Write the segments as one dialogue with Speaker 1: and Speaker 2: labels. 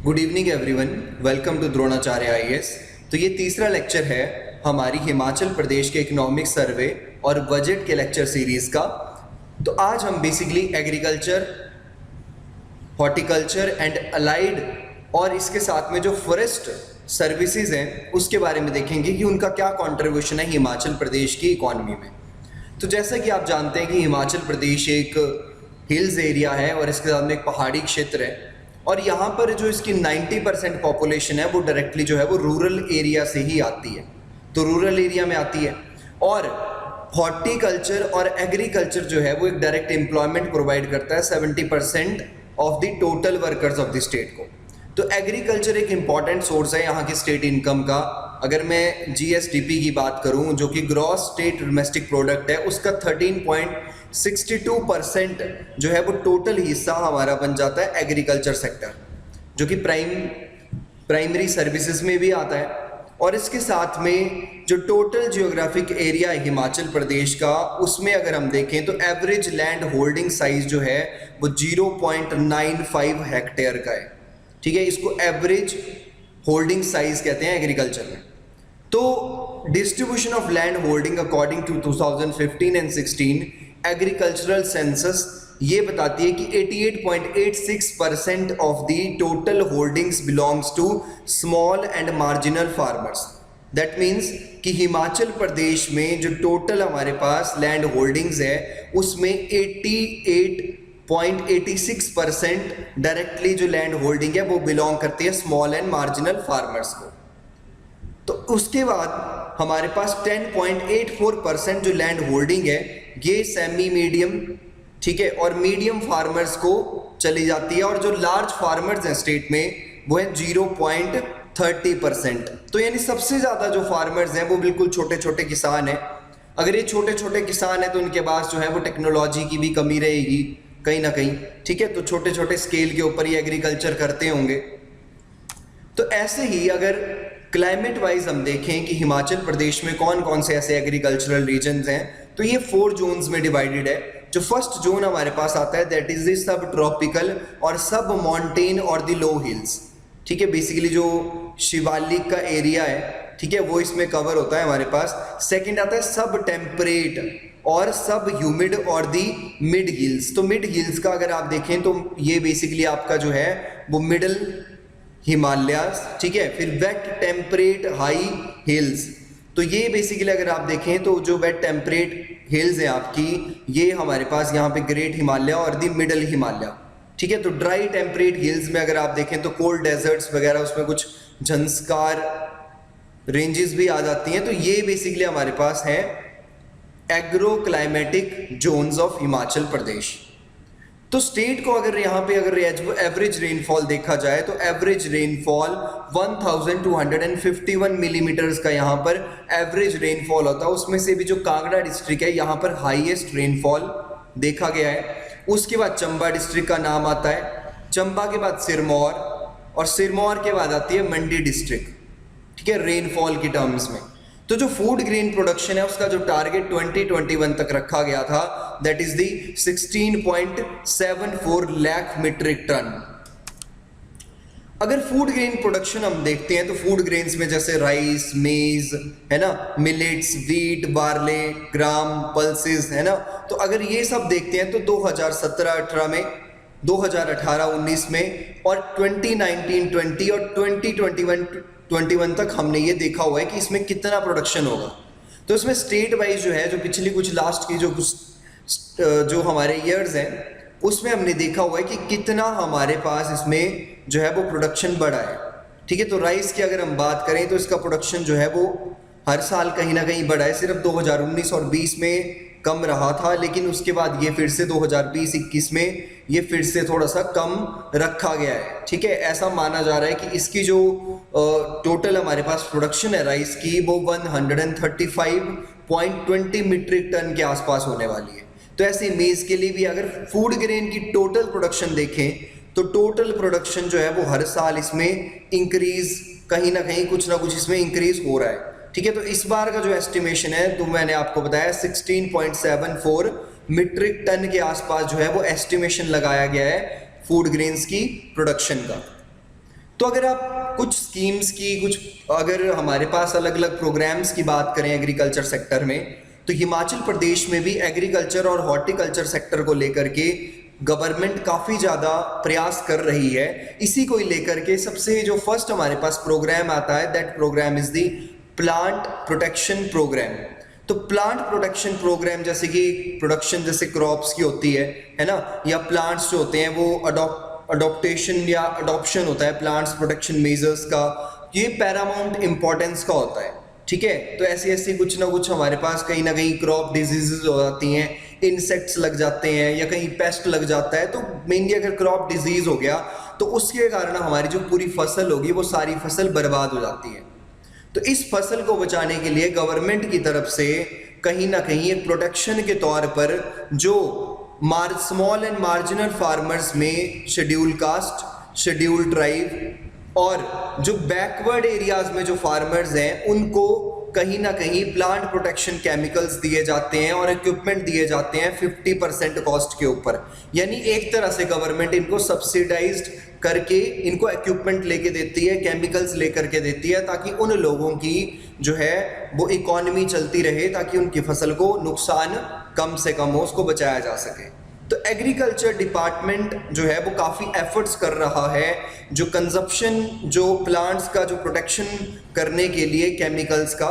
Speaker 1: Good evening everyone, welcome to Dronacharya IAS. तो ये तीसरा लेक्चर है हमारी हिमाचल प्रदेश के इकोनॉमिक सर्वे और बजट के लेक्चर सीरीज का। तो आज हम basically agriculture, horticulture and allied और इसके साथ में जो फॉरेस्ट सर्विसेज हैं उसके बारे में देखेंगे कि उनका क्या कंट्रीब्यूशन है हिमाचल प्रदेश की इकॉनमी में। तो जैसा कि आप जानते हैं कि हिमाचल प्रदेश एक हिल्स एरिया है और इसके साथ में एक पहाड़ी क्षेत्र है, और यहाँ पर जो इसकी 90% पॉपुलेशन है वो डायरेक्टली जो है वो रूरल एरिया से ही आती है, तो रूरल एरिया में आती है। और हॉर्टिकल्चर और एग्रीकल्चर जो है वो एक डायरेक्ट एम्प्लॉयमेंट प्रोवाइड करता है 70% of the total workers of the state को। तो एग्रीकल्चर एक इंपॉर्टेंट सोर्स है यहाँ की स्टेट इनकम का। अगर मैं जीएसडीपी की बात करूँ, जो कि ग्रॉस स्टेट डोमेस्टिक प्रोडक्ट है, उसका 13.62% जो है वो टोटल हिस्सा हमारा बन जाता है एग्रीकल्चर सेक्टर, जो कि प्राइमरी सर्विसेज में भी आता है। और इसके साथ में जो टोटल जियोग्राफिक एरिया है हिमाचल प्रदेश का, उसमें अगर हम देखें तो एवरेज लैंड होल्डिंग साइज जो है वो 0.95 हेक्टेयर का है। ठीक है, इसको एवरेज होल्डिंग साइज कहते हैं एग्रीकल्चर में। तो distribution of land holding according to 2015 and 16 agricultural census ये बताती है कि 88.86% of the total holdings belongs to small and marginal farmers. That means कि हिमाचल प्रदेश में जो टोटल हमारे पास लैंड होल्डिंग्स है उसमें 88.86% डायरेक्टली जो लैंड होल्डिंग है वो बिलोंग करती है स्मॉल एंड मार्जिनल फार्मर्स को। तो उसके बाद हमारे पास 10.84% जो लैंड होल्डिंग है ये सेमी मीडियम, ठीक है, और मीडियम फार्मर्स को चली जाती है, और जो लार्ज फार्मर्स हैं स्टेट में वो है 0.30%। तो यानी सबसे ज़्यादा जो फार्मर्स हैं वो बिल्कुल छोटे छोटे किसान हैं। अगर ये छोटे छोटे किसान हैं तो उनके पास जो है वो टेक्नोलॉजी की भी कमी रहेगी कहीं ना कहीं, ठीक है, तो छोटे छोटे स्केल के ऊपर ही एग्रीकल्चर करते होंगे। तो ऐसे ही अगर क्लाइमेट वाइज हम देखें कि हिमाचल प्रदेश में कौन कौन से ऐसे एग्रीकल्चरल रीजन्स हैं, तो ये 4 जोन्स में डिवाइडेड है। जो फर्स्ट जोन हमारे पास आता है that is the sub tropical और सब माउंटेन और द लो हिल्स। ठीक है, बेसिकली जो शिवालिक का एरिया है, ठीक है, वो इसमें कवर होता है हमारे पास। सेकंड आता है सब टेम्परेट और सब ह्यूमिड और दी मिड हिल्स। तो मिड हिल्स का अगर आप देखें तो ये बेसिकली आपका जो है वो मिडल हिमालयास, ठीक है, फिर वेट टेम्परेट हाई हिल्स। तो ये बेसिकली अगर आप देखें तो जो वेट टेम्परेट हिल्स है आपकी, ये हमारे पास यहाँ पे ग्रेट हिमालय और दी मिडल हिमालय, ठीक है। तो ड्राई टेम्परेट हिल्स में अगर आप देखें तो कोल्ड डेजर्ट्स वगैरह, उसमें कुछ झंस्कार रेंजेस भी आ जाती हैं। तो ये बेसिकली हमारे पास है agro climatic zones of Himachal Pradesh. तो स्टेट को अगर यहाँ पे अगर एवरेज रेनफॉल देखा जाए तो एवरेज रेनफॉल 1251 मिलीमीटर्स का यहाँ पर एवरेज रेनफॉल होता है। उसमें से भी जो कांगड़ा डिस्ट्रिक्ट है यहाँ पर हाईएस्ट रेनफॉल देखा गया है। उसके बाद चंबा डिस्ट्रिक्ट का नाम आता है, चंबा के बाद सिरमौर, और सिरमौर के बाद आती है मंडी डिस्ट्रिक्ट, ठीक है, रेनफॉल की टर्म्स में। तो जो फूड ग्रेन प्रोडक्शन है उसका जो टारगेट 2021 तक रखा गया था that is the 16.74 lakh metric ton. अगर फूड ग्रेन प्रोडक्शन हम देखते हैं तो फूड ग्रेन्स में जैसे राइस, मेज है ना, मिलेट्स, वीट, बार्ले, ग्राम, पल्सेस है ना, तो अगर ये सब देखते हैं तो 2017-18 में, 2018-19 में, और 2019-20 और 2021 तक हमने ये देखा हुआ है कि इसमें कितना प्रोडक्शन होगा। तो इसमें स्टेट वाइज जो है, जो पिछली कुछ लास्ट की जो हमारे ईयर्स हैं उसमें हमने देखा हुआ है कि कितना हमारे पास इसमें जो है वो प्रोडक्शन बढ़ा है। ठीक है, तो राइस की अगर हम बात करें तो इसका प्रोडक्शन जो है वो हर साल कहीं ना कहीं बढ़ा है। सिर्फ 2019 और 20 में कम रहा था, लेकिन उसके बाद ये फिर से 2020-21 में ये फिर से थोड़ा सा कम रखा गया है। ठीक है, ऐसा माना जा रहा है कि इसकी जो टोटल हमारे पास प्रोडक्शन है राइस की वो 135.20 मीट्रिक टन के आसपास होने वाली है। तो ऐसे मेज के लिए भी अगर फूड ग्रेन की टोटल प्रोडक्शन देखें तो टोटल प्रोडक्शन जो है वो हर साल इसमें इंक्रीज, कहीं ना कहीं कुछ ना कुछ इसमें इंक्रीज हो रहा है। ठीक है, तो इस बार का जो एस्टिमेशन है तो मैंने आपको बताया 16.74 मीट्रिक टन के आसपास जो है वो एस्टिमेशन लगाया गया है फूड ग्रेन्स की प्रोडक्शन का। तो अगर आप कुछ स्कीम्स की, कुछ अगर हमारे पास अलग अलग प्रोग्राम्स की बात करें एग्रीकल्चर सेक्टर में, तो हिमाचल प्रदेश में भी एग्रीकल्चर और हॉर्टिकल्चर सेक्टर को लेकर के गवर्नमेंट काफ़ी ज़्यादा प्रयास कर रही है। इसी को लेकर के सबसे जो फर्स्ट हमारे पास प्रोग्राम आता है, that program is the plant protection program. तो प्लांट प्रोटेक्शन प्रोग्राम जैसे कि प्रोडक्शन जैसे क्रॉप्स की होती है ना, या प्लांट्स जो होते हैं वो अडॉप्टेशन या अडॉप्शन होता है प्लांट्स प्रोटेक्शन मेजर्स का, ये पैरामाउंट इंपॉर्टेंस का होता है। ठीक है, तो ऐसी ऐसी कुछ ना कुछ हमारे पास कहीं ना कहीं क्रॉप डिजीजेज हो जाती हैं, इंसेक्ट्स लग जाते हैं या कहीं पेस्ट लग जाता है। तो मेनली अगर क्रॉप डिजीज हो गया तो उसके कारण हमारी जो पूरी फसल होगी वो सारी फसल बर्बाद हो जाती है। तो इस फसल को बचाने के लिए गवर्नमेंट की तरफ से कहीं ना कहीं एक प्रोटेक्शन के तौर पर जो स्मॉल एंड मार्जिनल फार्मर्स में शेड्यूल कास्ट, शेड्यूल ट्राइब और जो बैकवर्ड एरियाज में जो फार्मर्स हैं उनको कहीं ना कहीं प्लांट प्रोटेक्शन केमिकल्स दिए जाते हैं और इक्विपमेंट दिए जाते हैं 50% कॉस्ट के ऊपर। यानी एक तरह से गवर्नमेंट इनको सब्सिडाइज्ड करके इनको इक्विपमेंट लेके देती है, केमिकल्स लेकर के देती है, ताकि उन लोगों की जो है वो इकोनॉमी चलती रहे, ताकि उनकी फसल को नुकसान कम से कम हो, उसको बचाया जा सके। तो एग्रीकल्चर डिपार्टमेंट जो है वो काफ़ी एफर्ट्स कर रहा है जो कंजप्शन, जो प्लांट्स का जो प्रोटेक्शन करने के लिए केमिकल्स का,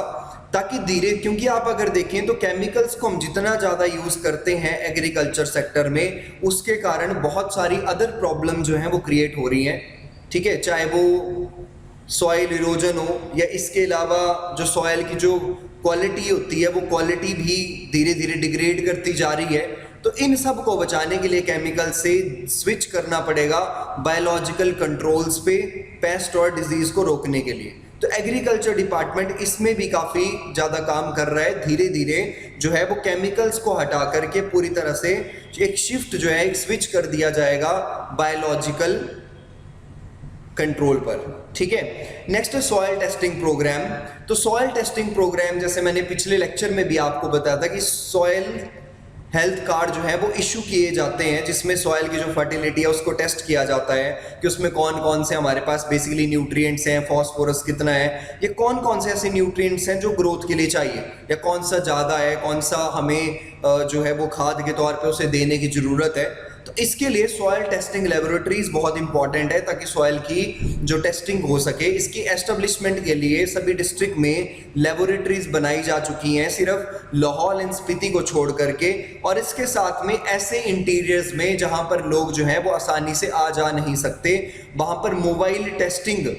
Speaker 1: ताकि धीरे, क्योंकि आप अगर देखें तो केमिकल्स को हम जितना ज़्यादा यूज़ करते हैं एग्रीकल्चर सेक्टर में, उसके कारण बहुत सारी अदर प्रॉब्लम जो हैं वो क्रिएट हो रही हैं। ठीक है, चाहे वो सॉइल इरोजन हो या इसके अलावा जो सॉइल की जो क्वालिटी होती है वो क्वालिटी भी धीरे धीरे डिग्रेड करती जा रही है। तो इन सब को बचाने के लिए केमिकल से स्विच करना पड़ेगा बायोलॉजिकल कंट्रोल्स पे, पेस्ट और डिजीज को रोकने के लिए। तो एग्रीकल्चर डिपार्टमेंट इसमें भी काफ़ी ज़्यादा काम कर रहा है। धीरे धीरे जो है वो केमिकल्स को हटा करके पूरी तरह से एक शिफ्ट जो है, एक स्विच कर दिया जाएगा बायोलॉजिकल कंट्रोल पर। ठीक है, नेक्स्ट है सॉइल टेस्टिंग प्रोग्राम। तो सॉइल टेस्टिंग प्रोग्राम जैसे मैंने पिछले लेक्चर में भी आपको बताया था कि सॉइल हेल्थ कार्ड जो है वो इशू किए जाते हैं, जिसमें सॉइल की जो फर्टिलिटी है उसको टेस्ट किया जाता है कि उसमें कौन कौन से हमारे पास बेसिकली न्यूट्रिएंट्स हैं, फॉस्फोरस कितना है, ये कौन कौन से ऐसे न्यूट्रिएंट्स हैं जो ग्रोथ के लिए चाहिए, या कौन सा ज़्यादा है, कौन सा हमें जो है वो खाद के तौर पे उसे देने की ज़रूरत है। तो इसके लिए सॉइल टेस्टिंग लेबोरेटरीज बहुत इंपॉर्टेंट है ताकि सॉइल की जो टेस्टिंग हो सके। इसकी एस्टेब्लिशमेंट के लिए सभी डिस्ट्रिक्ट में लेबोरेटरीज बनाई जा चुकी हैं, सिर्फ लाहौल एंड स्पीति को छोड़ करके, और इसके साथ में ऐसे इंटीरियर्स में जहां पर लोग जो है वो आसानी से आ जा नहीं सकते, वहां पर मोबाइल टेस्टिंग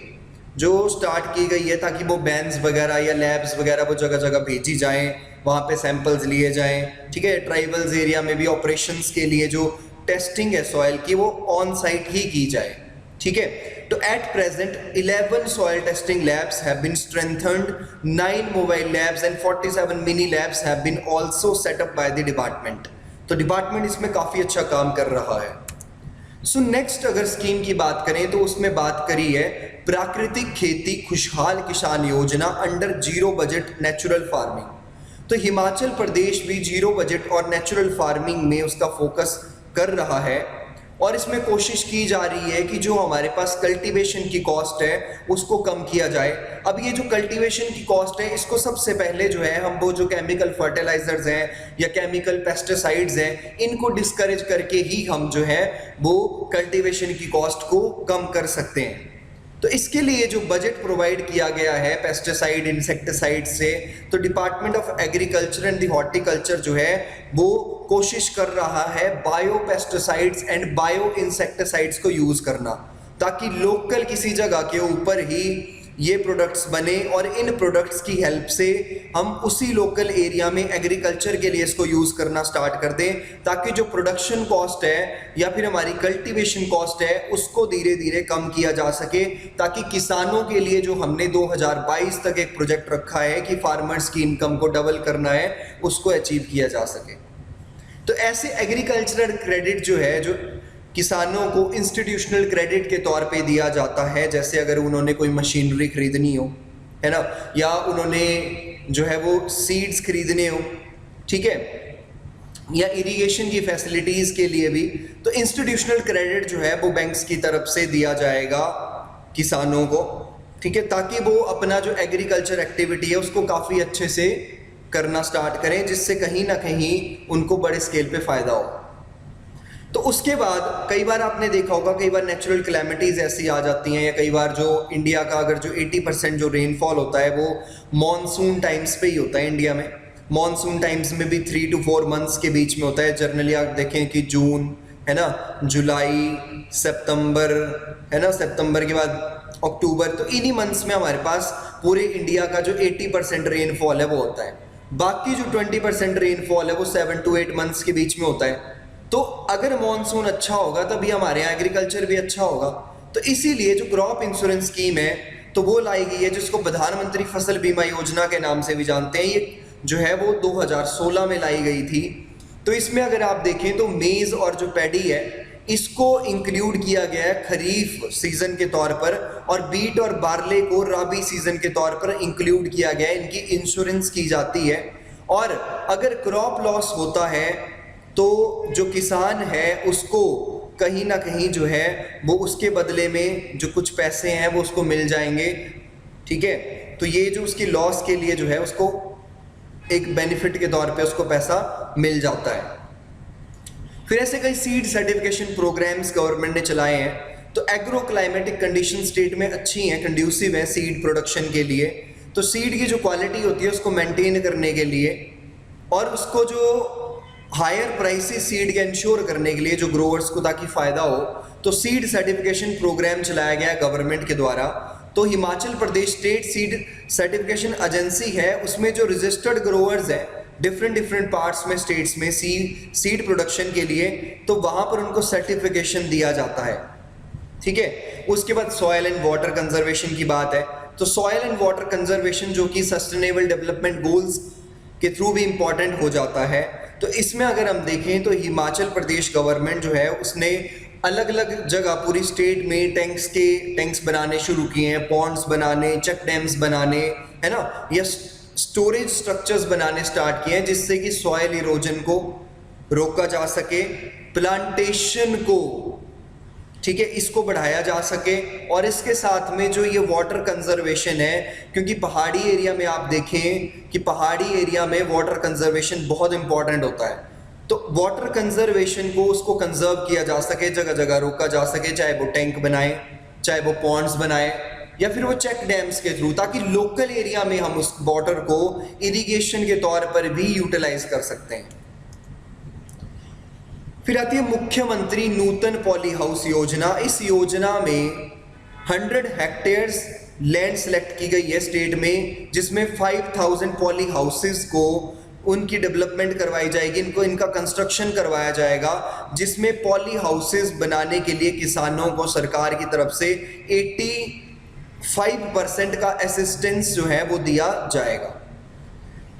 Speaker 1: जो स्टार्ट की गई है ताकि वो बैंस वगैरह या लैब्स वगैरह वो जगह जगह भेजी जाएं, वहाँ पे सैंपल्स लिए जाएं। ठीक है, ट्राइबल्स एरिया में भी ऑपरेशंस के लिए जो टेस्टिंग है सॉइल की वो ऑन साइट ही की जाए। ठीक है, तो at present 11 soil testing labs have been strengthened, 9 mobile labs and 47 mini labs have been also set up by the department. तो डिपार्टमेंट इसमें काफ़ी अच्छा काम कर रहा है। सो नेक्स्ट अगर स्कीम की बात करें तो उसमें बात करी है प्राकृतिक खेती खुशहाल किसान योजना under zero budget natural farming. तो हिमाचल प्रदेश भी जीरो बजट और नेचुरल फार्मिंग में उसका फोकस कर रहा है, और इसमें कोशिश की जा रही है कि जो हमारे पास कल्टीवेशन की कॉस्ट है उसको कम किया जाए। अब ये जो कल्टीवेशन की कॉस्ट है इसको सबसे पहले जो है हम वो जो केमिकल फर्टिलाइजर्स हैं या केमिकल पेस्टिसाइड्स हैं इनको डिस्करेज करके ही हम जो है वो कल्टीवेशन की कॉस्ट को कम कर सकते हैं। तो इसके लिए जो बजट प्रोवाइड किया गया है पेस्टिसाइड इंसेक्टिसाइड से, तो department of agriculture and the horticulture जो है वो कोशिश कर रहा है bio pesticides and bio insecticides को यूज करना, ताकि लोकल किसी जगह के ऊपर ही ये प्रोडक्ट्स बने और इन प्रोडक्ट्स की हेल्प से हम उसी लोकल एरिया में एग्रीकल्चर के लिए इसको यूज़ करना स्टार्ट कर दें, ताकि जो प्रोडक्शन कॉस्ट है या फिर हमारी कल्टीवेशन कॉस्ट है उसको धीरे धीरे कम किया जा सके, ताकि किसानों के लिए जो हमने 2022 तक एक प्रोजेक्ट रखा है कि फार्मर्स की इनकम को डबल करना है उसको अचीव किया जा सके। तो ऐसे एग्रीकल्चरल क्रेडिट जो है जो किसानों को इंस्टीट्यूशनल क्रेडिट के तौर पे दिया जाता है, जैसे अगर उन्होंने कोई मशीनरी खरीदनी हो, है ना, या उन्होंने जो है वो सीड्स खरीदने हो, ठीक है, या इरिगेशन की फैसिलिटीज़ के लिए भी, तो इंस्टीट्यूशनल क्रेडिट जो है वो बैंक्स की तरफ से दिया जाएगा किसानों को, ठीक है, ताकि वो अपना जो एग्रीकल्चर एक्टिविटी है उसको काफ़ी अच्छे से करना स्टार्ट करें, जिससे कहीं ना कहीं उनको बड़े स्केल पे फ़ायदा हो। तो उसके बाद कई बार आपने देखा होगा, कई बार नेचुरल कैलेमिटीज ऐसी आ जाती हैं, या कई बार जो इंडिया का अगर जो 80% जो रेनफॉल होता है वो मॉनसून टाइम्स पे ही होता है इंडिया में। मॉनसून टाइम्स में भी 3 to 4 मंथ्स के बीच में होता है। जनरली आप देखें कि जून है ना, जुलाई, सितंबर है ना, सितंबर के बाद अक्टूबर, तो इन्हीं मंथ्स में हमारे पास पूरे इंडिया का जो 80% रेनफॉल है वो होता है। बाकी जो 20% रेनफॉल है वो 7 to 8 मंथ्स के बीच में होता है। तो अगर मॉनसून अच्छा होगा तभी हमारे यहाँ एग्रीकल्चर भी अच्छा होगा। तो इसीलिए जो क्रॉप इंश्योरेंस स्कीम है तो वो लाई गई है, जिसको प्रधानमंत्री फसल बीमा योजना के नाम से भी जानते हैं। ये जो है वो 2016 में लाई गई थी। तो इसमें अगर आप देखें तो मेज और जो पैडी है इसको इंक्लूड किया गया है खरीफ सीजन के तौर पर, और बीट और बार्ले को राबी सीजन के तौर पर इंक्लूड किया गया है। इनकी इंश्योरेंस की जाती है, और अगर क्रॉप लॉस होता है तो जो किसान है उसको कहीं ना कहीं जो है वो उसके बदले में जो कुछ पैसे हैं वो उसको मिल जाएंगे, ठीक है। तो ये जो उसकी लॉस के लिए जो है उसको एक बेनिफिट के तौर पे उसको पैसा मिल जाता है। फिर ऐसे कई सीड सर्टिफिकेशन प्रोग्राम्स गवर्नमेंट ने चलाए हैं। तो एग्रो क्लाइमेटिक कंडीशन स्टेट में अच्छी हैं, कंड्यूसिव है सीड प्रोडक्शन के लिए। तो सीड की जो क्वालिटी होती है उसको मेंटेन करने के लिए, और उसको जो हायर प्राइसेस सीड के इंश्योर करने के लिए जो ग्रोवर्स को ताकि फ़ायदा हो, तो सीड सर्टिफिकेशन प्रोग्राम चलाया गया गवर्नमेंट के द्वारा। तो Himachal Pradesh state seed certification agency है, उसमें जो रजिस्टर्ड ग्रोवर्स हैं डिफरेंट पार्ट्स में स्टेट्स में सीड प्रोडक्शन के लिए, तो वहाँ पर उनको सर्टिफिकेशन दिया जाता है, ठीक है। उसके बाद सॉयल एंड वाटर कंजर्वेशन की बात है। तो सॉयल एंड वाटर कंजर्वेशन जो कि सस्टेनेबल डेवलपमेंट गोल्स के थ्रू भी इम्पॉर्टेंट हो जाता है। तो इसमें अगर हम देखें तो हिमाचल प्रदेश गवर्नमेंट जो है उसने अलग अलग जगह पूरी स्टेट में टैंक्स बनाने शुरू किए हैं, पॉन्ड्स बनाने, चेक डैम्स बनाने, है ना, या स्टोरेज स्ट्रक्चर्स बनाने स्टार्ट किए हैं, जिससे कि सॉयल इरोजन को रोका जा सके, प्लांटेशन को, ठीक है, इसको बढ़ाया जा सके। और इसके साथ में जो ये वाटर कंजर्वेशन है, क्योंकि पहाड़ी एरिया में आप देखें कि पहाड़ी एरिया में वाटर कंजर्वेशन बहुत इंपॉर्टेंट होता है। तो वाटर कंजर्वेशन को उसको कंजर्व किया जा सके, जगह जगह रोका जा सके, चाहे वो टैंक बनाए, चाहे वो पॉन्ड्स बनाए, या फिर वो चेक डैम्स के थ्रू, ताकि लोकल एरिया में हम उस वाटर को इरिगेशन के तौर पर भी यूटिलाइज कर सकते हैं। फिर आती है मुख्यमंत्री नूतन पॉली हाउस योजना। इस योजना में 100 हेक्टेयर्स लैंड सेलेक्ट की गई है स्टेट में, जिसमें 5000 पॉली हाउसेस को उनकी डेवलपमेंट करवाई जाएगी, इनका कंस्ट्रक्शन करवाया जाएगा, जिसमें पॉली हाउसेस बनाने के लिए किसानों को सरकार की तरफ से 85% का असिस्टेंस जो है वो दिया जाएगा।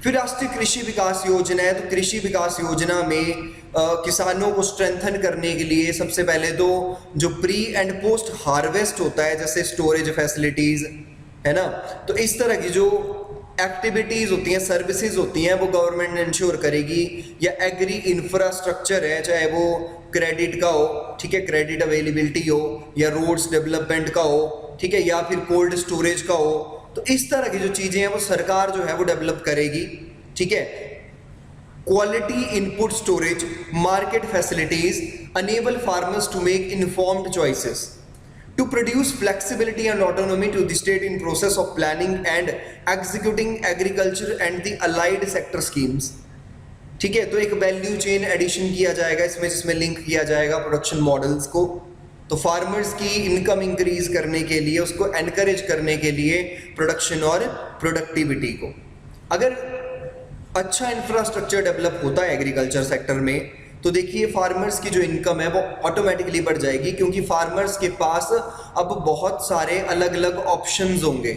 Speaker 1: फिर राष्ट्रीय कृषि विकास योजना है। तो कृषि विकास योजना में किसानों को स्ट्रेंथन करने के लिए सबसे पहले तो जो प्री एंड पोस्ट हार्वेस्ट होता है, जैसे स्टोरेज फैसिलिटीज, है ना, तो इस तरह की जो एक्टिविटीज होती हैं, सर्विसेज होती हैं, वो गवर्नमेंट इंश्योर करेगी। या एग्री इंफ्रास्ट्रक्चर है, चाहे वो क्रेडिट का हो, ठीक है, क्रेडिट अवेलेबिलिटी हो, या रोड्स डेवलपमेंट का हो, ठीक है, या फिर कोल्ड स्टोरेज का हो, तो इस तरह की जो चीजें हैं वो सरकार जो है वो डेवलप करेगी, ठीक है। Quality input storage, market facilities enable farmers to make informed choices, to produce flexibility and autonomy to the state in process of planning and executing agriculture and the allied sector schemes, ठीक है। तो एक value chain addition किया जाएगा इसमें, जिसमें link किया जाएगा प्रोडक्शन मॉडल्स को। तो फार्मर्स की इनकम इंक्रीज करने के लिए, उसको एनकरेज करने के लिए प्रोडक्शन और प्रोडक्टिविटी को, अगर अच्छा इंफ्रास्ट्रक्चर डेवलप होता है एग्रीकल्चर सेक्टर में, तो देखिए फार्मर्स की जो इनकम है वो ऑटोमेटिकली बढ़ जाएगी, क्योंकि फार्मर्स के पास अब बहुत सारे अलग अलग ऑप्शंस होंगे,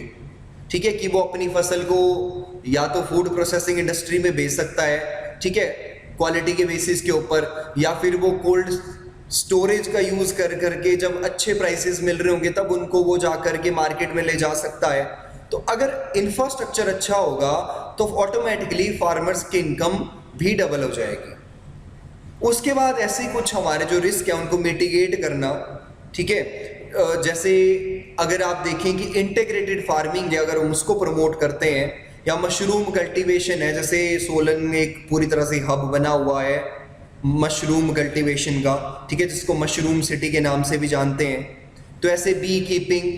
Speaker 1: ठीक है, कि वो अपनी फसल को या तो फूड प्रोसेसिंग इंडस्ट्री में बेच सकता है, ठीक है, क्वालिटी के बेसिस के ऊपर, या फिर वो कोल्ड स्टोरेज का यूज कर करके जब अच्छे प्राइसेस मिल रहे होंगे तब उनको वो जा करके मार्केट में ले जा सकता है। तो अगर इंफ्रास्ट्रक्चर अच्छा होगा तो ऑटोमेटिकली फार्मर्स की इनकम भी डबल हो जाएगी। उसके बाद ऐसे कुछ हमारे जो रिस्क है उनको मिटिगेट करना, ठीक है, जैसे अगर आप देखें कि इंटीग्रेटेड फार्मिंग है, अगर हम उसको प्रमोट करते हैं, या मशरूम कल्टीवेशन है, जैसे सोलन में एक पूरी तरह से हब बना हुआ है मशरूम कल्टीवेशन का, ठीक है, जिसको मशरूम सिटी के नाम से भी जानते हैं। तो ऐसे बी कीपिंग,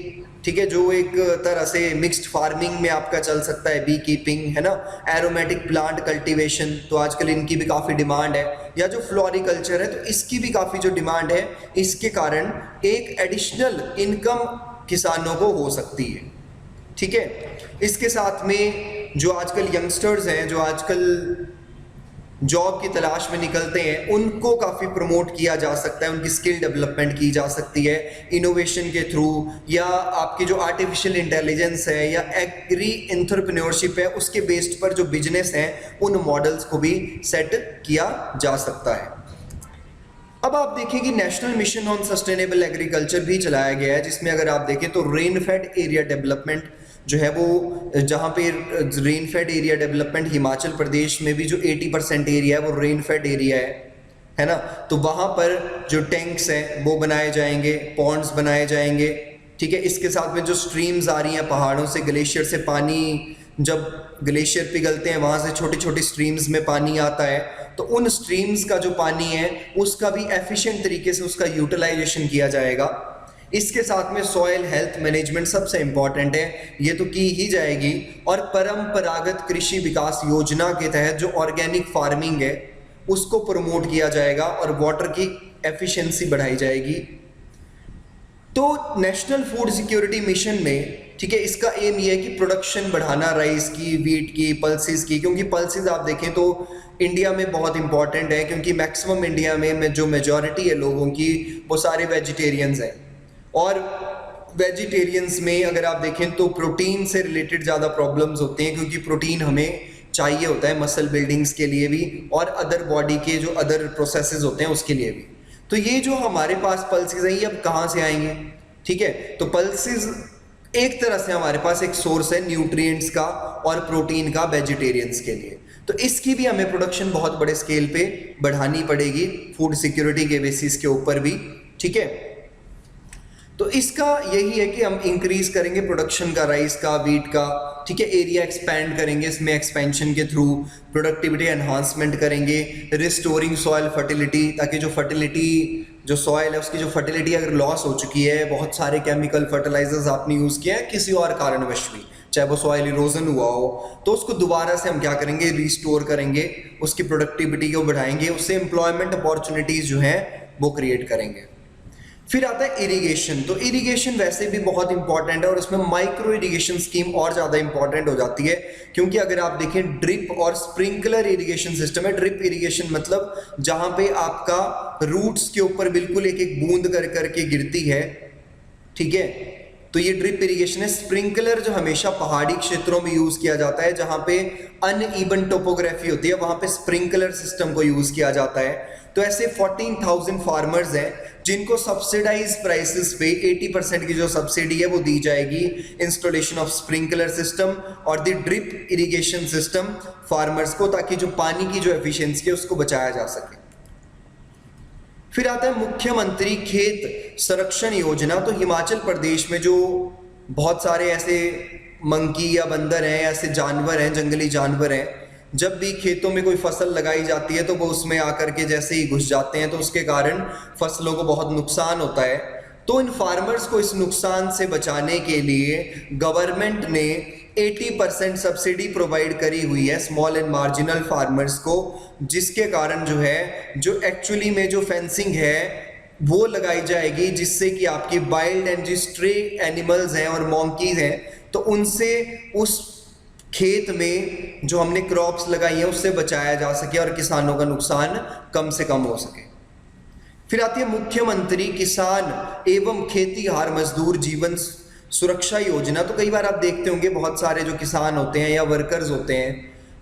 Speaker 1: ठीक है, जो एक तरह से मिक्स्ड फार्मिंग में आपका चल सकता है, बी कीपिंग है ना, एरोमेटिक प्लांट कल्टीवेशन, तो आजकल इनकी भी काफ़ी डिमांड है, या जो फ्लोरिकल्चर है तो इसकी भी काफ़ी जो डिमांड है, इसके कारण एक एडिशनल इनकम किसानों को हो सकती है, ठीक है। इसके साथ में जो आजकल यंगस्टर्स हैं, जो आजकल जॉब की तलाश में निकलते हैं, उनको काफ़ी प्रमोट किया जा सकता है, उनकी स्किल डेवलपमेंट की जा सकती है इनोवेशन के थ्रू, या आपकी जो आर्टिफिशियल इंटेलिजेंस है या एग्री एंटरप्रेन्योरशिप है, उसके बेस्ड पर जो बिजनेस हैं उन मॉडल्स को भी सेट किया जा सकता है। अब आप देखिए कि national mission on sustainable agriculture भी चलाया गया है, जिसमें अगर आप देखें तो रेन फेड एरिया डेवलपमेंट जो है वो, जहाँ पे rain fed area development Himachal Pradesh में भी जो 80% एरिया है वो रेन फेड एरिया है ना, तो वहाँ पर जो टैंक्स हैं वो बनाए जाएंगे, पॉन्ड्स बनाए जाएंगे, ठीक है। इसके साथ में जो स्ट्रीम्स आ रही हैं पहाड़ों से, ग्लेशियर से पानी, जब ग्लेशियर पिघलते हैं वहाँ से छोटी छोटी स्ट्रीम्स में पानी आता है, तो उन स्ट्रीम्स का जो पानी है उसका भी एफिशिएंट तरीके से उसका यूटिलाइजेशन किया जाएगा। इसके साथ में सॉइल हेल्थ मैनेजमेंट सबसे इम्पॉर्टेंट है, ये तो की ही जाएगी, और परंपरागत कृषि विकास योजना के तहत जो ऑर्गेनिक फार्मिंग है उसको प्रमोट किया जाएगा और वाटर की एफिशिएंसी बढ़ाई जाएगी। तो नेशनल फूड सिक्योरिटी मिशन में, ठीक है, इसका एम ये है कि प्रोडक्शन बढ़ाना राइस की, वीट की, पल्सेस की, क्योंकि पल्सेस आप देखें तो इंडिया में बहुत इंपॉर्टेंट है, क्योंकि मैक्सिमम इंडिया में जो मेजॉरिटी है लोगों की वो सारे वेजिटेरियंस हैं, और वेजिटेरियंस में अगर आप देखें तो प्रोटीन से रिलेटेड ज़्यादा प्रॉब्लम्स होते हैं, क्योंकि प्रोटीन हमें चाहिए होता है मसल बिल्डिंग्स के लिए भी, और अदर बॉडी के जो अदर प्रोसेसेस होते हैं उसके लिए भी। तो ये जो हमारे पास पल्सेस हैं ये अब कहाँ से आएंगे, ठीक है, तो पल्सेस एक तरह से हमारे पास एक सोर्स है न्यूट्रिएंट्स का और प्रोटीन का वेजिटेरियंस के लिए, तो इसकी भी हमें प्रोडक्शन बहुत बड़े स्केल पे बढ़ानी पड़ेगी फूड सिक्योरिटी के बेसिस के ऊपर भी, ठीक है। तो इसका यही है कि हम इंक्रीज करेंगे प्रोडक्शन का, राइस का, वीट का, ठीक है, एरिया एक्सपैंड करेंगे, इसमें एक्सपेंशन के थ्रू प्रोडक्टिविटी एनहांसमेंट करेंगे, रिस्टोरिंग सॉइल फर्टिलिटी, ताकि जो फर्टिलिटी, जो सॉइल है उसकी जो फर्टिलिटी अगर लॉस हो चुकी है, बहुत सारे केमिकल फर्टिलाइजर्स आपने यूज़ किया है किसी और कारणवश भी, चाहे वो सॉइल इरोजन हुआ हो, तो उसको दोबारा से हम क्या करेंगे, रिस्टोर करेंगे, उसकी प्रोडक्टिविटी को बढ़ाएंगे, उससे एम्प्लॉयमेंट अपॉर्चुनिटीज़ जो हैं वो क्रिएट करेंगे। फिर आता है इरिगेशन। तो इरिगेशन वैसे भी बहुत इंपॉर्टेंट है, और उसमें माइक्रो इरिगेशन स्कीम और ज़्यादा इंपॉर्टेंट हो जाती है, क्योंकि अगर आप देखें ड्रिप और स्प्रिंकलर इरिगेशन सिस्टम है। ड्रिप इरिगेशन मतलब जहाँ पे आपका रूट्स के ऊपर बिल्कुल एक एक बूंद कर करके गिरती है, ठीक है, तो ये ड्रिप इरिगेशन है। स्प्रिंकलर जो हमेशा पहाड़ी क्षेत्रों में यूज़ किया जाता है, जहाँ पे अनइवन टोपोग्राफी होती है, वहाँ पे स्प्रिंकलर सिस्टम को यूज़ किया जाता है। तो ऐसे 14,000 फार्मर्स हैं जिनको सब्सिडाइज प्राइसेस पे 80% की जो सब्सिडी है वो दी जाएगी इंस्टॉलेशन ऑफ स्प्रिंकलर सिस्टम और the drip irrigation system farmers को, ताकि जो पानी की जो एफिशिएंसी है उसको बचाया जा सके। फिर आता है मुख्यमंत्री खेत संरक्षण योजना। तो हिमाचल प्रदेश में जो बहुत सारे ऐसे मंकी या बंदर हैं, ऐसे जानवर हैं, जंगली जानवर हैं, जब भी खेतों में कोई फसल लगाई जाती है तो वो उसमें आकर के जैसे ही घुस जाते हैं, तो उसके कारण फसलों को बहुत नुकसान होता है। तो इन फार्मर्स को इस नुकसान से बचाने के लिए गवर्नमेंट ने 80% सब्सिडी प्रोवाइड करी हुई है स्मॉल एंड मार्जिनल फार्मर्स को, जिसके कारण जो है, जो एक्चुअली में जो फेंसिंग है वो लगाई जाएगी, जिससे कि आपकी वाइल्ड एंड जो स्ट्रे एनिमल्स हैं और मॉन्कीज हैं, तो उनसे उस खेत में जो हमने क्रॉप्स लगाई हैं उससे बचाया जा सके और किसानों का नुकसान कम से कम हो सके। फिर आती है मुख्यमंत्री किसान एवं खेतीहार मजदूर जीवन सुरक्षा योजना। तो कई बार आप देखते होंगे बहुत सारे जो किसान होते हैं या वर्कर्स होते हैं,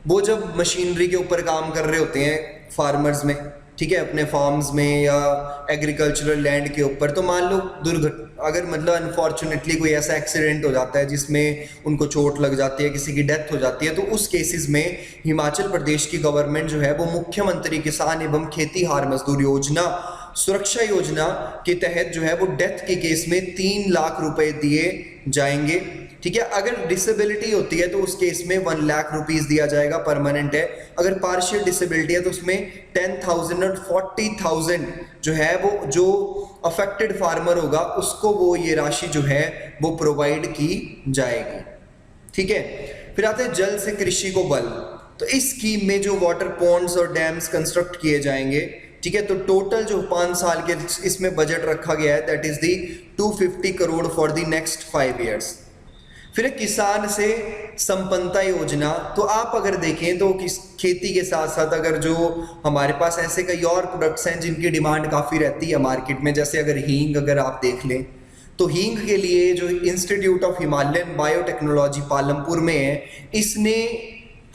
Speaker 1: वो जब मशीनरी के ऊपर काम कर रहे होते हैं फार्मर्स में, ठीक है, अपने फार्म्स में या एग्रीकल्चरल लैंड के ऊपर, तो मान लो अगर मतलब अनफॉर्चुनेटली कोई ऐसा एक्सीडेंट हो जाता है जिसमें उनको चोट लग जाती है, किसी की डेथ हो जाती है, तो उस केसेस में हिमाचल प्रदेश की गवर्नमेंट जो है वो मुख्यमंत्री किसान एवं खेतीहार मजदूर योजना सुरक्षा योजना के तहत जो है वो डेथ के केस में 3 लाख रुपए दिए जाएंगे। ठीक है, अगर डिसेबिलिटी होती है तो उस केस में 1 लाख रुपीस दिया जाएगा, परमानेंट है। अगर पार्शियल डिसेबिलिटी है तो उसमें 10,000 और 40,000 जो है वो जो अफेक्टेड फार्मर होगा उसको वो ये राशि जो है वो प्रोवाइड की जाएगी। ठीक है, फिर आते हैं जल से कृषि को बल। तो इस स्कीम में जो वाटर पॉन्ड्स और डैम्स कंस्ट्रक्ट किए जाएंगे, ठीक है, तो टोटल जो 5 साल के इसमें बजट रखा गया है that is the 250 crore for the next 5 years. फिर किसान से संपन्नता योजना। तो आप अगर देखें तो खेती के साथ साथ अगर जो हमारे पास ऐसे कई और प्रोडक्ट्स हैं जिनकी डिमांड काफ़ी रहती है मार्केट में, जैसे अगर हींग अगर आप देख लें तो हींग के लिए जो institute of Himalayan biotechnology Palampur में है, इसने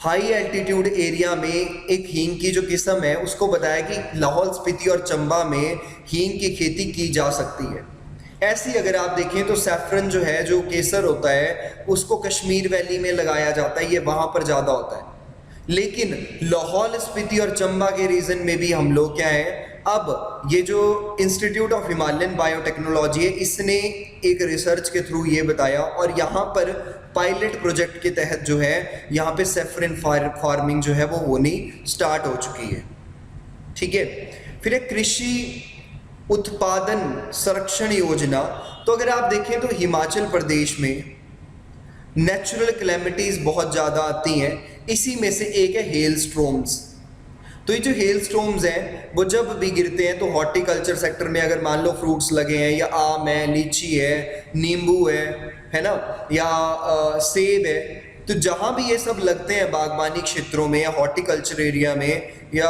Speaker 1: हाई एल्टीट्यूड एरिया में एक हींग की जो किस्म है उसको बताया कि लाहौल स्पीति और चंबा में हींग की खेती की जा सकती है। ऐसी अगर आप देखें तो सैफरन जो है, जो केसर होता है, उसको कश्मीर वैली में लगाया जाता है, ये वहाँ पर ज़्यादा होता है। लेकिन लाहौल स्पीति और चंबा के रीजन में भी हम लोग क्या है, अब ये जो इंस्टीट्यूट ऑफ हिमालयन बायोटेक्नोलॉजी है इसने एक रिसर्च के थ्रू ये बताया और यहाँ पर पायलट प्रोजेक्ट के तहत जो है यहाँ पे सैफरन फार्मिंग जो है वो होनी स्टार्ट हो चुकी है। ठीक है, फिर एक कृषि उत्पादन संरक्षण योजना। तो अगर आप देखें तो हिमाचल प्रदेश में नेचुरल कैलेमिटीज बहुत ज़्यादा आती हैं, इसी में से एक है हेल स्ट्रोम्स। तो ये जो हेल स्टॉर्म्स हैं वो जब भी गिरते हैं तो हॉर्टिकल्चर सेक्टर में अगर मान लो फ्रूट्स लगे हैं या आम है, लीची है, नींबू है ना, या सेब है, तो जहाँ भी ये सब लगते हैं बागबानी क्षेत्रों में या हॉर्टिकल्चर एरिया में या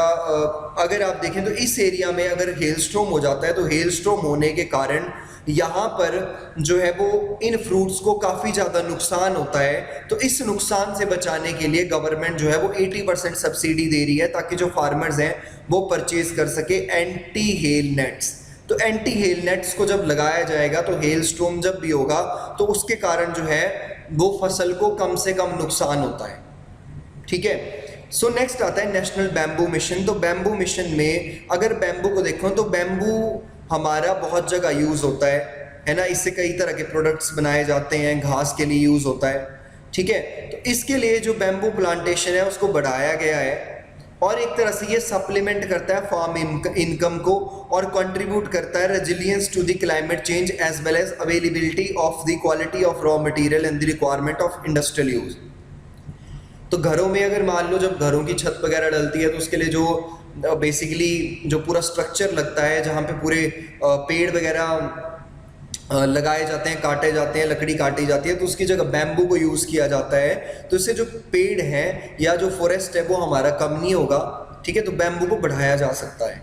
Speaker 1: अगर आप देखें तो इस एरिया में अगर हेलस्टॉर्म हो जाता है तो हेलस्टॉर्म होने के कारण यहाँ पर जो है वो इन फ्रूट्स को काफ़ी ज़्यादा नुकसान होता है। तो इस नुकसान से बचाने के लिए गवर्नमेंट जो है वो 80% सब्सिडी दे रही है ताकि जो फार्मर्स हैं वो परचेज कर सके एंटी हेल नेट्स। तो एंटी हेल नेट्स को जब लगाया जाएगा तो हेल स्टॉर्म जब भी होगा तो उसके कारण जो है वो फसल को कम से कम नुकसान होता है। ठीक है, सो नेक्स्ट आता है नेशनल बैम्बू मिशन। तो बैम्बू मिशन में अगर बैम्बू को देखो तो बैम्बू हमारा बहुत जगह यूज़ होता है ना, इससे कई तरह के प्रोडक्ट्स बनाए जाते हैं, घास के लिए यूज़ होता है। ठीक है, तो इसके लिए जो बैम्बू प्लांटेशन है उसको बढ़ाया गया है और एक तरह से ये सप्लीमेंट करता है फार्म इनकम को और कंट्रीब्यूट करता है resilience to the climate change as well as availability of the quality of raw material and the requirement of industrial use. तो घरों में अगर मान लो जब घरों की छत वगैरह डलती है तो उसके लिए जो बेसिकली जो पूरा स्ट्रक्चर लगता है जहाँ पे पूरे पेड़ वगैरह लगाए जाते हैं, काटे जाते हैं, लकड़ी काटी जाती है, तो उसकी जगह बैम्बू को यूज़ किया जाता है। तो इससे जो पेड़ है या जो फॉरेस्ट है वो हमारा कम नहीं होगा। ठीक है, तो बैम्बू को बढ़ाया जा सकता है।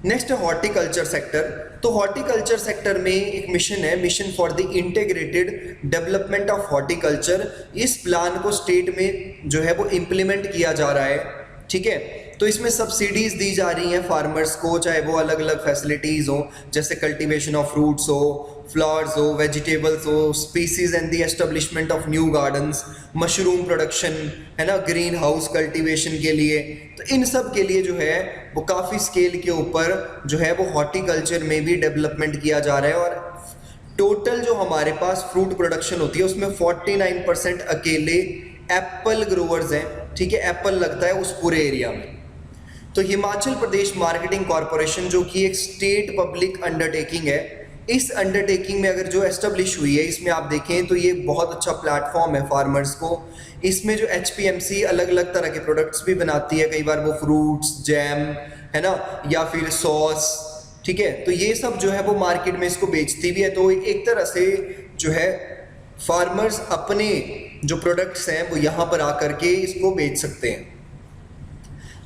Speaker 1: नेक्स्ट है हॉर्टिकल्चर सेक्टर। तो हॉर्टिकल्चर सेक्टर में एक मिशन है, mission for the integrated development of horticulture. इस प्लान को स्टेट में जो है वो इम्प्लीमेंट किया जा रहा है। ठीक है, तो इसमें सब्सिडीज दी जा रही हैं फार्मर्स को, चाहे वो अलग अलग फैसिलिटीज़ हो जैसे कल्टीवेशन ऑफ फ्रूट्स हो, फ्लावर्स हो, वेजिटेबल्स हो, species and the establishment of new gardens, mushroom production है ना, ग्रीन हाउस कल्टीवेशन के लिए। तो इन सब के लिए जो है वो काफ़ी स्केल के ऊपर जो है वो हॉर्टिकल्चर में भी डेवलपमेंट किया जा रहा है। और टोटल जो हमारे पास फ्रूट प्रोडक्शन होती है उसमें 49% अकेले एप्पल ग्रोवर्स हैं। ठीक है, एप्पल लगता है उस पूरे एरिया में। तो हिमाचल प्रदेश मार्केटिंग कॉरपोरेशन जो कि एक स्टेट पब्लिक अंडरटेकिंग है, इस अंडरटेकिंग में अगर जो एस्टेब्लिश हुई है इसमें आप देखें तो ये बहुत अच्छा प्लेटफॉर्म है फार्मर्स को। इसमें जो HPMC अलग अलग तरह के प्रोडक्ट्स भी बनाती है, कई बार वो फ्रूट्स, जैम है ना, या फिर सॉस। ठीक है, तो ये सब जो है वो मार्केट में इसको बेचती भी है। तो एक तरह से जो है फार्मर्स अपने जो प्रोडक्ट्स हैं वो यहाँ पर आकर के इसको बेच सकते हैं।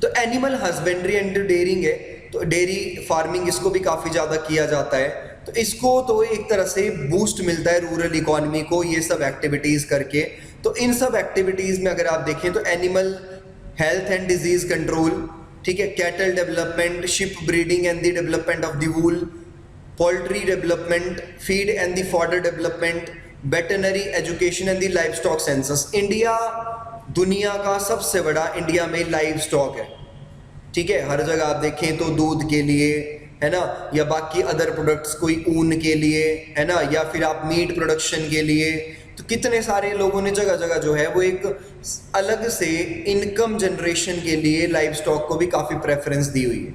Speaker 1: तो एनिमल हस्बेंड्री एंड डेयरिंग है, तो डेयरी फार्मिंग इसको भी काफ़ी ज़्यादा किया जाता है। तो इसको तो एक तरह से बूस्ट मिलता है रूरल इकोनॉमी को ये सब एक्टिविटीज़ करके। तो इन सब एक्टिविटीज़ में अगर आप देखें तो animal health and disease control, ठीक है, cattle development, ship breeding and the development of the wool, poultry development, feed and the fodder development, veterinary education and the live stock census. India दुनिया का सबसे बड़ा इंडिया में live stock है। ठीक है, हर जगह आप देखें तो दूध के लिए है ना, या बाकी अदर प्रोडक्ट्स, कोई ऊन के लिए, है ना, या फिर आप मीट प्रोडक्शन के लिए। तो कितने सारे लोगों ने जगह जगह जो है वो एक अलग से इनकम जनरेशन के लिए लाइव स्टॉक को भी काफ़ी प्रेफरेंस दी हुई है।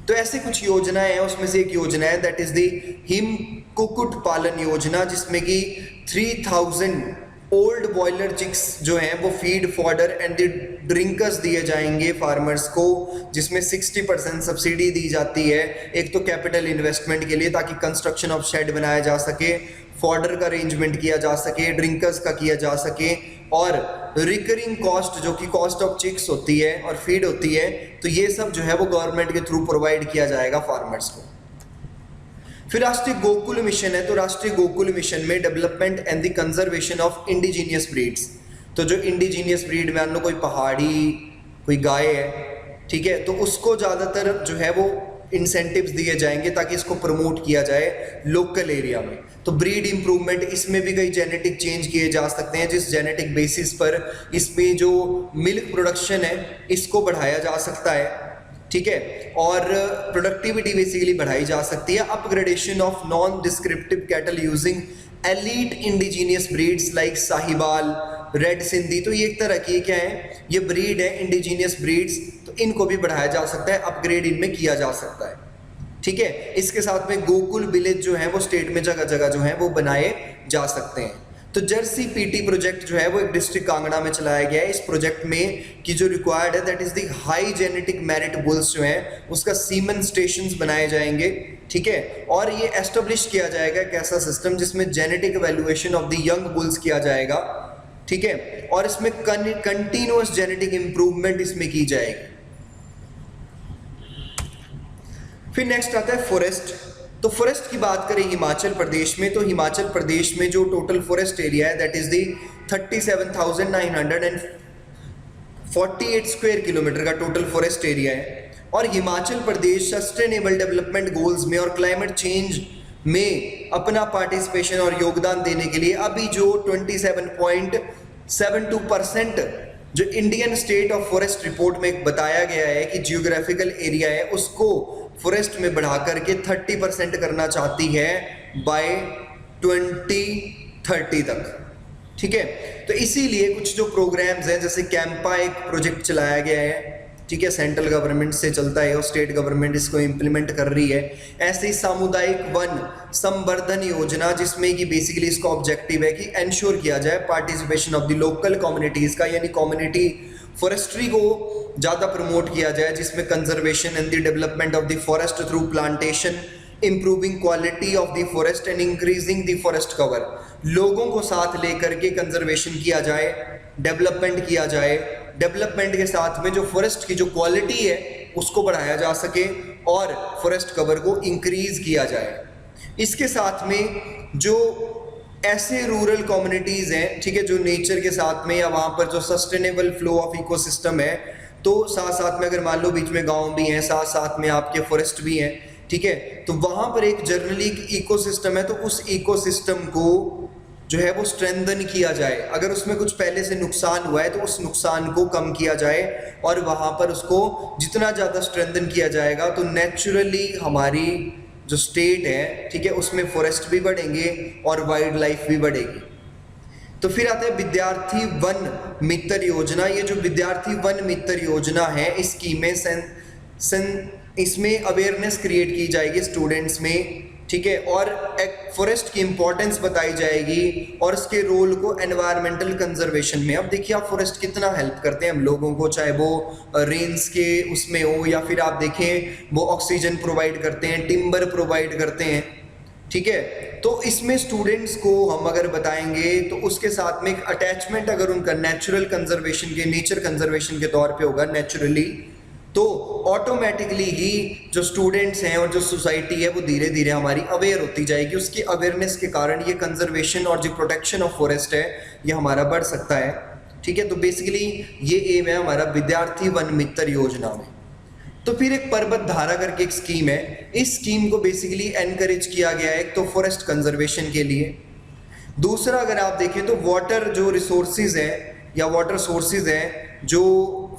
Speaker 1: तो ऐसे कुछ योजनाएं हैं, उसमें से एक योजना है दैट इज दी हिम कुक्कुट पालन योजना, जिसमें कि 3000 ओल्ड बॉयलर चिक्स जो हैं वो feed fodder and the drinkers दिए जाएंगे फार्मर्स को, जिसमें 60% सब्सिडी दी जाती है। एक तो कैपिटल इन्वेस्टमेंट के लिए ताकि कंस्ट्रक्शन ऑफ शेड बनाया जा सके, फॉडर का अरेंजमेंट किया जा सके, ड्रिंकर्स का किया जा सके, और रिकरिंग कॉस्ट जो कि कॉस्ट ऑफ चिक्स होती है और फीड होती है, तो ये सब जो है वो गवर्नमेंट के थ्रू प्रोवाइड किया जाएगा फार्मर्स को। फिर राष्ट्रीय गोकुल मिशन है, तो राष्ट्रीय गोकुल मिशन में development and the conservation of indigenous breeds. तो जो इंडिजीनियस ब्रीड, मान लो कोई पहाड़ी कोई गाय है, ठीक है, तो उसको ज़्यादातर जो है वो इंसेंटिव्स दिए जाएंगे ताकि इसको प्रमोट किया जाए लोकल एरिया में। तो ब्रीड इंप्रूवमेंट, इसमें भी कई जेनेटिक चेंज किए जा सकते हैं, जिस जेनेटिक बेसिस पर इसमें जो मिल्क प्रोडक्शन है इसको बढ़ाया जा सकता है, ठीक है, और प्रोडक्टिविटी बेसिकली बढ़ाई जा सकती है। Upgradation of non descriptive cattle using elite indigenous breeds like Sahiwal, red Sindhi, तो ये एक तरह की क्या है, ये ब्रीड है इंडिजीनियस ब्रीड्स, तो इनको भी बढ़ाया जा सकता है, अपग्रेड इनमें किया जा सकता है, ठीक है। इसके साथ में गोकुल विलेज जो है वो स्टेट में जगह जगह जो है वो बनाए जा सकते हैं। तो जर्सी पीटी प्रोजेक्ट जो है वो एक डिस्ट्रिक्ट कांगड़ा में चलाया गया है। इस प्रोजेक्ट में की जो रिक्वायर्ड है that is the high genetic merit bulls जो है उसका सीमन स्टेशंस बनाए जाएंगे, ठीक है, और ये एस्टेब्लिश किया जाएगा एक ऐसा सिस्टम जिसमें genetic valuation of the young bulls किया जाएगा, ठीक है, और इसमें कंटिन्यूअस जेनेटिक इंप्रूवमेंट इसमें की जाएगी। फिर नेक्स्ट आता है फॉरेस्ट। तो फॉरेस्ट की बात करें हिमाचल प्रदेश में, तो हिमाचल प्रदेश में जो टोटल फॉरेस्ट एरिया है that is the 37,948 square kilometre का टोटल फॉरेस्ट एरिया है। और Himachal Pradesh sustainable development goals में और क्लाइमेट चेंज में अपना पार्टिसिपेशन और योगदान देने के लिए अभी जो 27.72% जो Indian state of forest report में बताया गया है कि जियोग्राफिकल एरिया है उसको फॉरेस्ट में बढ़ा करके 30% करना चाहती है बाय 2030 तक, ठीक है। तो इसीलिए कुछ जो प्रोग्राम्स हैं, जैसे कैंपा एक प्रोजेक्ट चलाया गया है, ठीक है, सेंट्रल गवर्नमेंट से चलता है और स्टेट गवर्नमेंट इसको इम्प्लीमेंट कर रही है। ऐसे ही सामुदायिक वन संवर्धन योजना, जिसमें कि बेसिकली इसका ऑब्जेक्टिव है कि एंश्योर किया जाए participation of the local communities का, यानी कम्युनिटी फॉरेस्ट्री को ज़्यादा प्रमोट किया जाए, जिसमें conservation and the development of the forest through plantation, improving quality of the forest and increasing the forest cover. लोगों को साथ लेकर के कंजर्वेशन किया जाए, डेवलपमेंट किया जाए, डेवलपमेंट के साथ में जो फॉरेस्ट की जो क्वालिटी है उसको बढ़ाया जा सके और फॉरेस्ट कवर को इंक्रीज किया जाए। इसके साथ में जो ऐसे रूरल कम्युनिटीज़ हैं, ठीक है, जो नेचर के साथ में या वहाँ पर जो सस्टेनेबल फ्लो ऑफ इकोसिस्टम है, तो साथ साथ में अगर मान लो बीच में गांव भी हैं, साथ साथ में आपके फॉरेस्ट भी हैं, ठीक है, तो वहाँ पर एक जनरली इकोसिस्टम है, तो उस इकोसिस्टम को जो है वो स्ट्रेंथन किया जाए। अगर उसमें कुछ पहले से नुकसान हुआ है तो उस नुकसान को कम किया जाए, और वहाँ पर उसको जितना ज़्यादा स्ट्रेंथन किया जाएगा तो नेचुरली हमारी जो स्टेट है, ठीक है, उसमें फॉरेस्ट भी बढ़ेंगे और वाइल्ड लाइफ भी बढ़ेगी। तो फिर आता है विद्यार्थी वन मित्र योजना। ये जो विद्यार्थी वन मित्र योजना है, इस स्कीम में इसमें अवेयरनेस क्रिएट की जाएगी स्टूडेंट्स में, ठीक है, और एक फॉरेस्ट की इंपॉर्टेंस बताई जाएगी और उसके रोल को एनवायरमेंटल कंजर्वेशन में। अब देखिए आप फॉरेस्ट कितना हेल्प करते हैं हम लोगों को, चाहे वो रेन्स के उसमें हो या फिर आप देखें वो ऑक्सीजन प्रोवाइड करते हैं, टिम्बर प्रोवाइड करते हैं, ठीक है। तो इसमें स्टूडेंट्स को हम अगर बताएंगे तो उसके साथ में एक अटैचमेंट अगर उनका नेचुरल कंजर्वेशन के, नेचर कंजर्वेशन के तौर पे होगा नेचुरली, तो ऑटोमेटिकली ही जो स्टूडेंट्स हैं और जो सोसाइटी है वो धीरे धीरे हमारी अवेयर होती जाएगी। उसकी अवेयरनेस के कारण ये कंजर्वेशन और जो प्रोटेक्शन ऑफ फॉरेस्ट है ये हमारा बढ़ सकता है, ठीक है। तो बेसिकली ये एम है हमारा विद्यार्थी वन मित्र योजना में। तो फिर एक पर्वत धारा करके एक स्कीम है, इस स्कीम को बेसिकली एनकरेज किया गया है एक तो फॉरेस्ट कंजर्वेशन के लिए, दूसरा अगर आप देखें तो वाटर जो रिसोर्सेज है या वाटर सोर्सेज हैं जो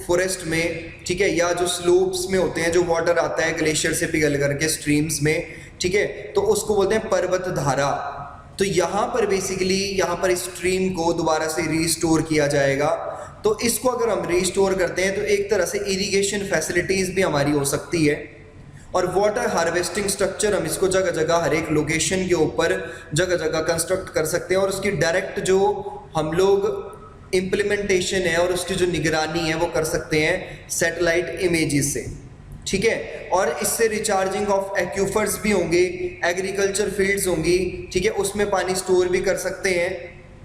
Speaker 1: फॉरेस्ट में, ठीक है, या जो स्लोप्स में होते हैं, जो वाटर आता है ग्लेशियर से पिघल करके स्ट्रीम्स में, ठीक है, तो उसको बोलते हैं पर्वत धारा। तो यहाँ पर बेसिकली यहाँ पर स्ट्रीम को दोबारा से रिस्टोर किया जाएगा। तो इसको अगर हम रिस्टोर करते हैं तो एक तरह से इरिगेशन फैसिलिटीज भी हमारी हो सकती है। और वाटर हार्वेस्टिंग स्ट्रक्चर हम इसको जगह जगह हर एक लोकेशन के ऊपर जगह जगह कंस्ट्रक्ट कर सकते हैं, और उसकी डायरेक्ट जो हम लोग इम्प्लीमेंटेशन है और उसकी जो निगरानी है वो कर सकते हैं सैटेलाइट इमेजेस से, ठीक है। और इससे रिचार्जिंग ऑफ एक्यूफर्स भी होंगे, एग्रीकल्चर फील्ड्स होंगी, ठीक है, उसमें पानी स्टोर भी कर सकते हैं,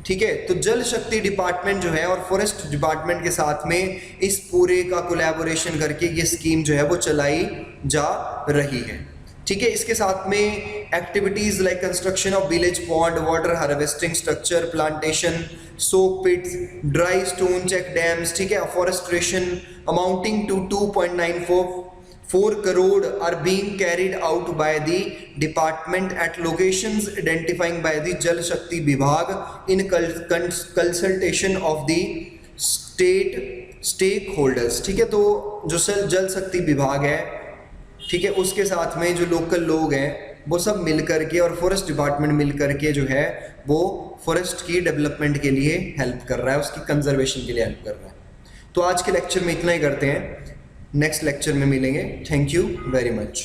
Speaker 1: ठीक है। तो जल शक्ति डिपार्टमेंट जो है और फॉरेस्ट डिपार्टमेंट के साथ में इस पूरे का कोलैबोरेशन करके ये स्कीम जो है वो चलाई जा रही है, ठीक है। इसके साथ में activities like construction of village pond, water harvesting structure, plantation, soak pits, dry stone check dams, ठीक है, forestation amounting to 2.94 crore are being carried out by the department at locations identifying by the Jal Shakti Vibhag in consultation of the state stakeholders, ठीक है। तो जो जल शक्ति विभाग है, ठीक है, उसके साथ में जो लोकल लोग हैं वो सब मिल करके और फॉरेस्ट डिपार्टमेंट मिल करके जो है वो फॉरेस्ट की डेवलपमेंट के लिए हेल्प कर रहा है, उसकी कंजर्वेशन के लिए हेल्प कर रहा है। तो आज के लेक्चर में इतना ही करते हैं, नेक्स्ट लेक्चर में मिलेंगे। Thank you very much.